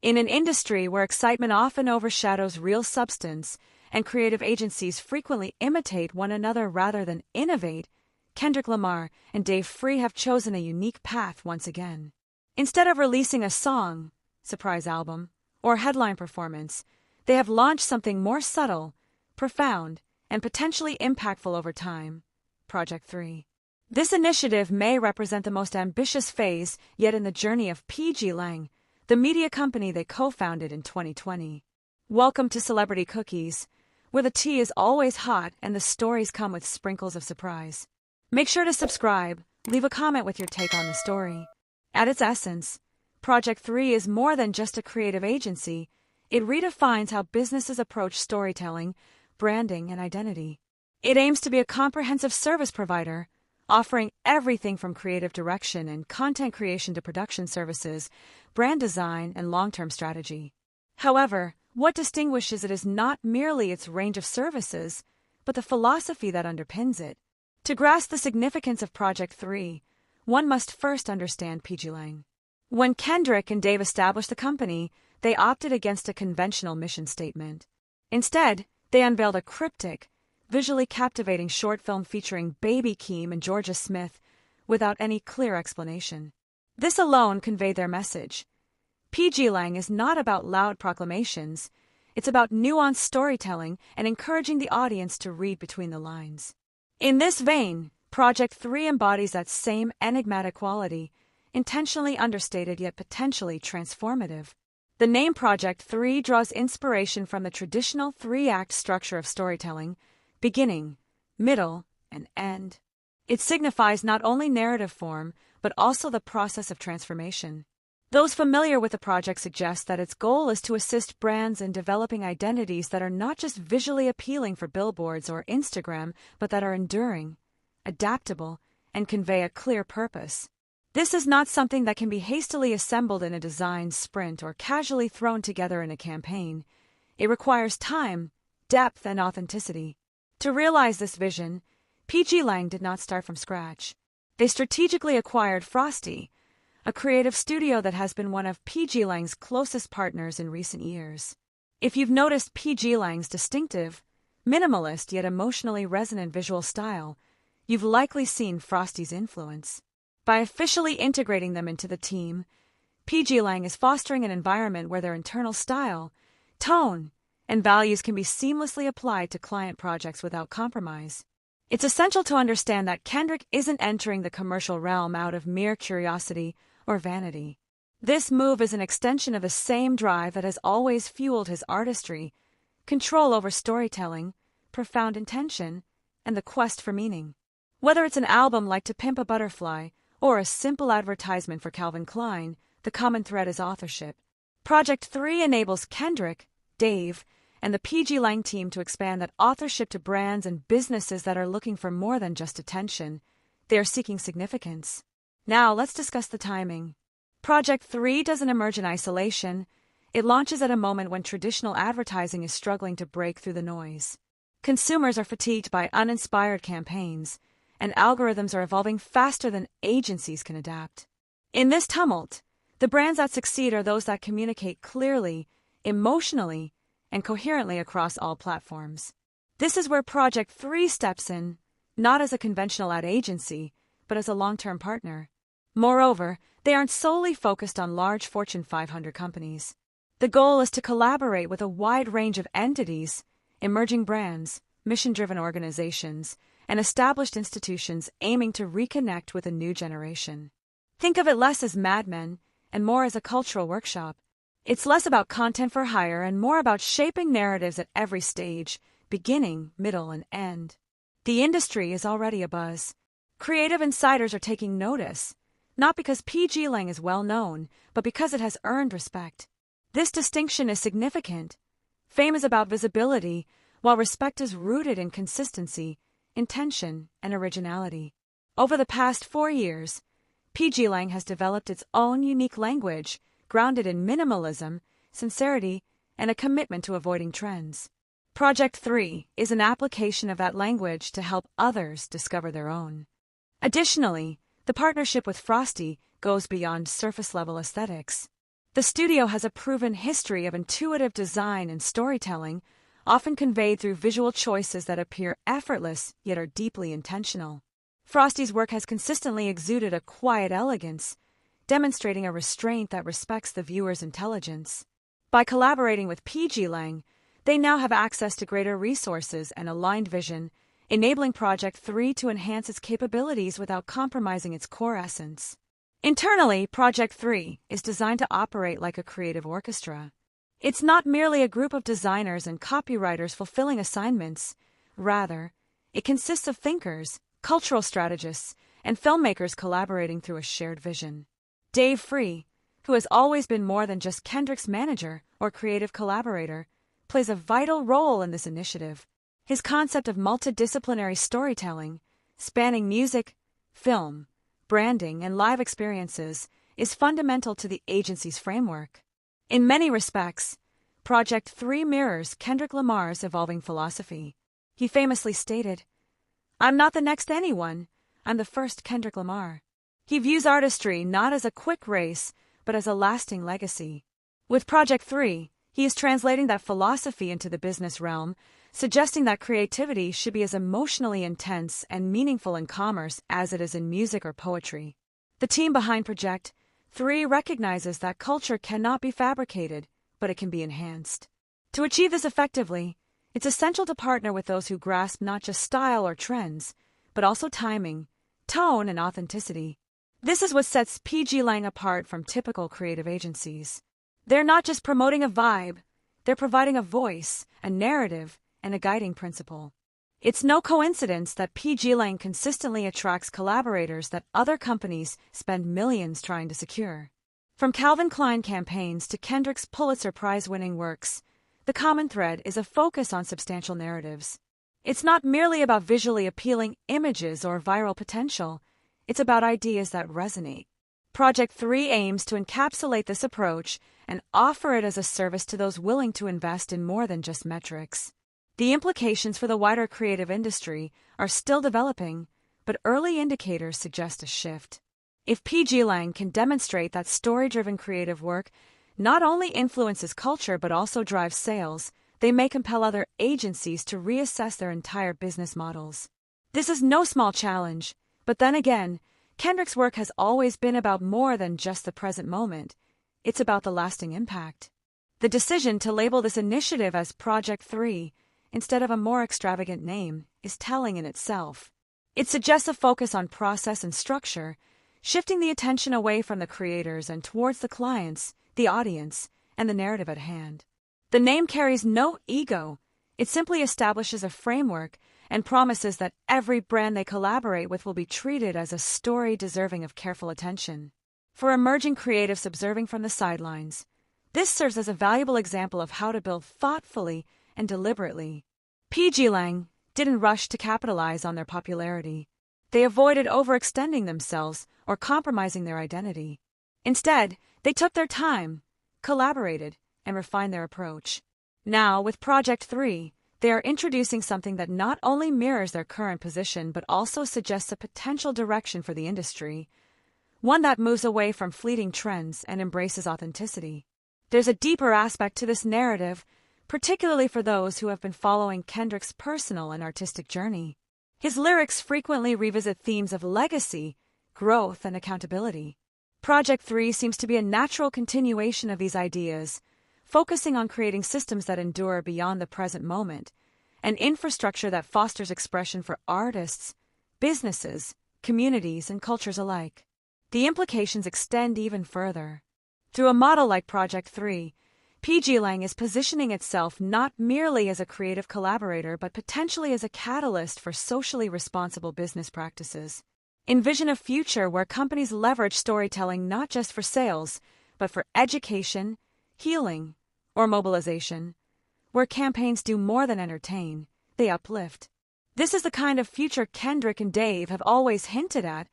In an industry where excitement often overshadows real substance and creative agencies frequently imitate one another rather than innovate, Kendrick Lamar and Dave have chosen a unique path once again. Instead of releasing a song, surprise album, or headline performance, they have launched something more subtle, profound, and potentially impactful over time: Project 3. This initiative may represent the most ambitious phase yet in the journey of pgLang, the media company they co-founded in 2020. Welcome to Celebrity Cookies, where the tea is always hot and the stories come with sprinkles of surprise. Make sure to subscribe, leave a comment with your take on the story. At its essence, Project 3 is more than just a creative agency. It redefines how businesses approach storytelling, branding, and identity. It aims to be a comprehensive service provider, offering everything from creative direction and content creation to production services, brand design, and long-term strategy. However, what distinguishes it is not merely its range of services, but the philosophy that underpins it. To grasp the significance of Project 3, one must first understand pgLang. When Kendrick and Dave established the company, they opted against a conventional mission statement. Instead, they unveiled a cryptic, visually captivating short film featuring Baby Keem and Georgia Smith without any clear explanation. This alone conveyed their message. pgLang is not about loud proclamations, it's about nuanced storytelling and encouraging the audience to read between the lines. In this vein, Project 3 embodies that same enigmatic quality, intentionally understated yet potentially transformative. The name Project 3 draws inspiration from the traditional three-act structure of storytelling: beginning, middle, and end. It signifies not only narrative form, but also the process of transformation. Those familiar with the project suggest that its goal is to assist brands in developing identities that are not just visually appealing for billboards or Instagram, but that are enduring, adaptable, and convey a clear purpose. This is not something that can be hastily assembled in a design sprint or casually thrown together in a campaign. It requires time, depth, and authenticity. To realize this vision, pgLang did not start from scratch. They strategically acquired Frosty, a creative studio that has been one of pgLang's closest partners in recent years. If you've noticed pgLang's distinctive, minimalist yet emotionally resonant visual style, you've likely seen Frosty's influence. By officially integrating them into the team, pgLang is fostering an environment where their internal style, tone, and values can be seamlessly applied to client projects without compromise. It's essential to understand that Kendrick isn't entering the commercial realm out of mere curiosity or vanity. This move is an extension of the same drive that has always fueled his artistry: control over storytelling, profound intention, and the quest for meaning. Whether it's an album like To Pimp a Butterfly or a simple advertisement for Calvin Klein, the common thread is authorship. Project 3 enables Kendrick, Dave, and the pgLang team to expand that authorship to brands and businesses that are looking for more than just attention. They are seeking significance. Now let's discuss the timing. Project 3 doesn't emerge in isolation. It launches at a moment when traditional advertising is struggling to break through the noise. Consumers are fatigued by uninspired campaigns, and algorithms are evolving faster than agencies can adapt. In this tumult, the brands that succeed are those that communicate clearly, emotionally, and coherently across all platforms. This is where Project 3 steps in, not as a conventional ad agency, but as a long-term partner. Moreover, they aren't solely focused on large Fortune 500 companies. The goal is to collaborate with a wide range of entities, emerging brands, mission-driven organizations, and established institutions aiming to reconnect with a new generation. Think of it less as Mad Men and more as a cultural workshop. It's less about content for hire and more about shaping narratives at every stage, beginning, middle, and end. The industry is already abuzz. Creative insiders are taking notice, not because pgLang is well known, but because it has earned respect. This distinction is significant. Fame is about visibility, while respect is rooted in consistency, intention, and originality. Over the past 4 years, pgLang has developed its own unique language, grounded in minimalism, sincerity, and a commitment to avoiding trends. Project 3 is an application of that language to help others discover their own. Additionally, the partnership with Frosty goes beyond surface-level aesthetics. The studio has a proven history of intuitive design and storytelling, often conveyed through visual choices that appear effortless yet are deeply intentional. Frosty's work has consistently exuded a quiet elegance, demonstrating a restraint that respects the viewer's intelligence. By collaborating with pgLang, they now have access to greater resources and aligned vision, enabling Project 3 to enhance its capabilities without compromising its core essence. Internally, Project 3 is designed to operate like a creative orchestra. It's not merely a group of designers and copywriters fulfilling assignments. Rather, it consists of thinkers, cultural strategists, and filmmakers collaborating through a shared vision. Dave Free, who has always been more than just Kendrick's manager or creative collaborator, plays a vital role in this initiative. His concept of multidisciplinary storytelling, spanning music, film, branding, and live experiences, is fundamental to the agency's framework. In many respects, Project 3 mirrors Kendrick Lamar's evolving philosophy. He famously stated, "I'm not the next anyone, I'm the first Kendrick Lamar." He views artistry not as a quick race, but as a lasting legacy. With Project 3, he is translating that philosophy into the business realm, suggesting that creativity should be as emotionally intense and meaningful in commerce as it is in music or poetry. The team behind Project 3 recognizes that culture cannot be fabricated, but it can be enhanced. To achieve this effectively, it's essential to partner with those who grasp not just style or trends, but also timing, tone, and authenticity. This is what sets pgLang apart from typical creative agencies. They're not just promoting a vibe, they're providing a voice, a narrative, and a guiding principle. It's no coincidence that pgLang consistently attracts collaborators that other companies spend millions trying to secure. From Calvin Klein campaigns to Kendrick's Pulitzer Prize-winning works, the common thread is a focus on substantial narratives. It's not merely about visually appealing images or viral potential, it's about ideas that resonate. Project 3 aims to encapsulate this approach and offer it as a service to those willing to invest in more than just metrics. The implications for the wider creative industry are still developing, but early indicators suggest a shift. If pgLang can demonstrate that story-driven creative work not only influences culture but also drives sales, they may compel other agencies to reassess their entire business models. This is no small challenge, but then again, Kendrick's work has always been about more than just the present moment. It's about the lasting impact. The decision to label this initiative as Project 3 instead of a more extravagant name is telling in itself. It suggests a focus on process and structure, shifting the attention away from the creators and towards the clients, the audience, and the narrative at hand. The name carries no ego. It simply establishes a framework and promises that every brand they collaborate with will be treated as a story deserving of careful attention. For emerging creatives observing from the sidelines, this serves as a valuable example of how to build thoughtfully and deliberately. pgLang didn't rush to capitalize on their popularity. They avoided overextending themselves or compromising their identity. Instead, they took their time, collaborated, and refined their approach. Now, with Project 3, they are introducing something that not only mirrors their current position but also suggests a potential direction for the industry, one that moves away from fleeting trends and embraces authenticity. There's a deeper aspect to this narrative, particularly for those who have been following Kendrick's personal and artistic journey. His lyrics frequently revisit themes of legacy, growth, and accountability. Project 3 seems to be a natural continuation of these ideas, focusing on creating systems that endure beyond the present moment, an infrastructure that fosters expression for artists, businesses, communities, and cultures alike. The implications extend even further. Through a model like Project 3, pgLang is positioning itself not merely as a creative collaborator but potentially as a catalyst for socially responsible business practices. Envision a future where companies leverage storytelling not just for sales, but for education, healing, or mobilization, where campaigns do more than entertain, they uplift. This is the kind of future Kendrick and Dave have always hinted at,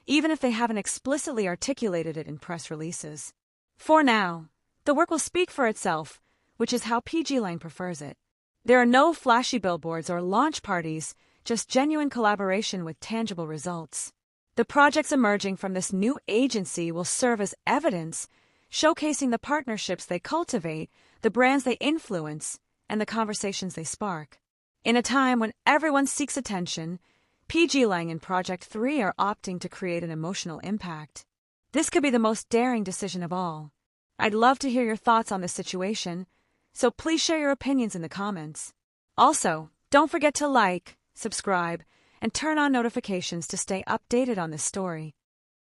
even if they haven't explicitly articulated it in press releases. For now, the work will speak for itself, which is how pgLang prefers it. There are no flashy billboards or launch parties, just genuine collaboration with tangible results. The projects emerging from this new agency will serve as evidence, showcasing the partnerships they cultivate, the brands they influence, and the conversations they spark. In a time when everyone seeks attention, pgLang and Project 3 are opting to create an emotional impact. This could be the most daring decision of all. I'd love to hear your thoughts on this situation, so please share your opinions in the comments. Also, don't forget to like, subscribe, and turn on notifications to stay updated on this story.